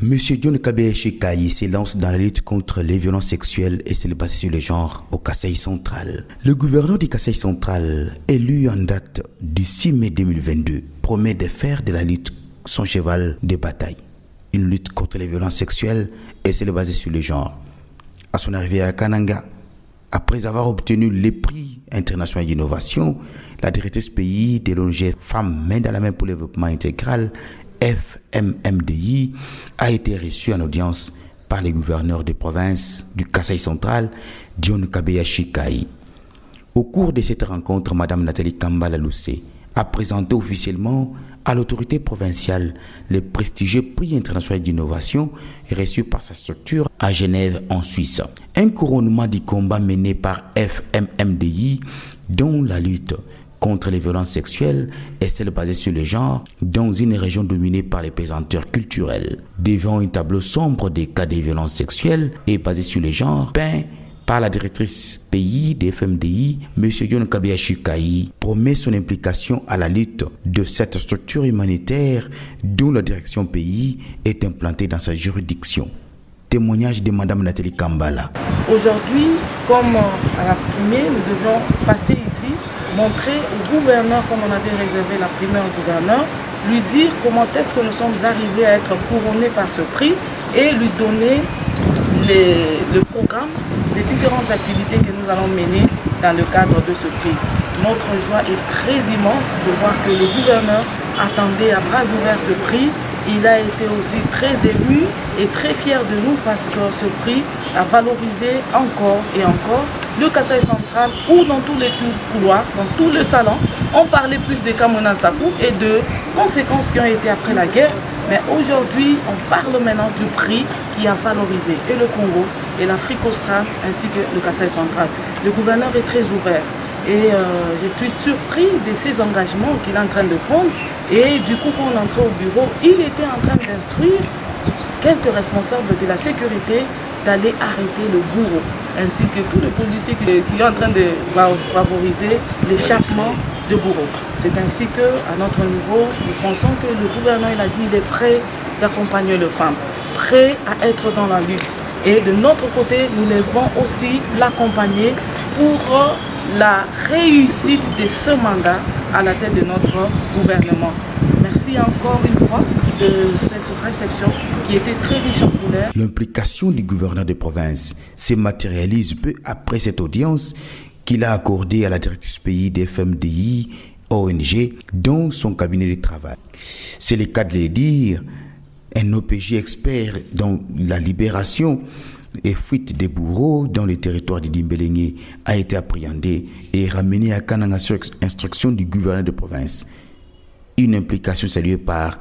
Monsieur John Kabeyashi Kayi s'élance dans la lutte contre les violences sexuelles et c'est basé sur le genre au Kasaï central. Le gouverneur du Kasaï central, élu en date du 6 mai 2022, promet de faire de la lutte son cheval de bataille. Une lutte contre les violences sexuelles et c'est basé sur le genre. À son arrivée à Kananga, après avoir obtenu les prix internationaux d'innovation, la directrice pays de l'ONG Femmes Main dans la Main pour le développement intégral, FMMDI, a été reçue en audience par le gouverneur de province du Kasaï central, John Kabeyashi Kayi. Au cours de cette rencontre, Mme Nathalie Kambala Loussé a présenté officiellement à l'autorité provinciale le prestigieux prix international d'innovation reçu par sa structure à Genève en Suisse. Un couronnement du combat mené par FMMDI dont la lutte contre les violences sexuelles et celle basée sur le genre dans une région dominée par les pesanteurs culturels. Devant un tableau sombre des cas de violences sexuelles et basé sur le genre, peint par la directrice pays des FMDI, M. John Kabeyashi Kayi promet son implication à la lutte de cette structure humanitaire dont la direction pays est implantée dans sa juridiction. Témoignage de Mme Nathalie Kambala. Aujourd'hui, comme à l'accoutumée, nous devions passer ici, montrer au gouverneur, comme on avait réservé la primeur au gouverneur, lui dire comment est-ce que nous sommes arrivés à être couronnés par ce prix et lui donner le programme des différentes activités que nous allons mener dans le cadre de ce prix. Notre joie est très immense de voir que le gouverneur attendait à bras ouverts ce prix. Il a été aussi très ému et très fier de nous parce que ce prix a valorisé encore et encore le Kasaï central où dans tous les couloirs, dans tout le salon, on parlait plus de Kamona Sakou et de conséquences qui ont été après la guerre. Mais aujourd'hui, on parle maintenant du prix qui a valorisé et le Congo et l'Afrique australe ainsi que le Kasaï central. Le gouverneur est très ouvert. Et je suis surpris de ces engagements qu'il est en train de prendre. Et du coup, quand on entrait au bureau, il était en train d'instruire quelques responsables de la sécurité d'aller arrêter le bourreau, ainsi que tous les policiers qui sont en train de favoriser l'échappement de bourreaux. C'est ainsi qu'à notre niveau, nous pensons que le gouverneur il a dit qu'il est prêt d'accompagner les femmes, prêt à être dans la lutte. Et de notre côté, nous devons aussi l'accompagner pour la réussite de ce mandat à la tête de notre gouvernement. Merci encore une fois de cette réception qui était très riche en couleurs. L'implication du gouverneur de province se matérialise peu après cette audience qu'il a accordée à la directrice pays des FMDI ONG dans son cabinet de travail. C'est le cas de le dire, un OPJ expert dans la libération et fuite des bourreaux dans le territoire de Dimbélengé a été appréhendé et ramené à Kananga sur instruction du gouverneur de province. Une implication saluée par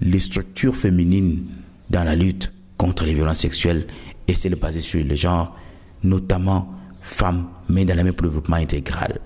les structures féminines dans la lutte contre les violences sexuelles et celle basée sur le genre, notamment Femmes Main dans la Main pour le développement intégral.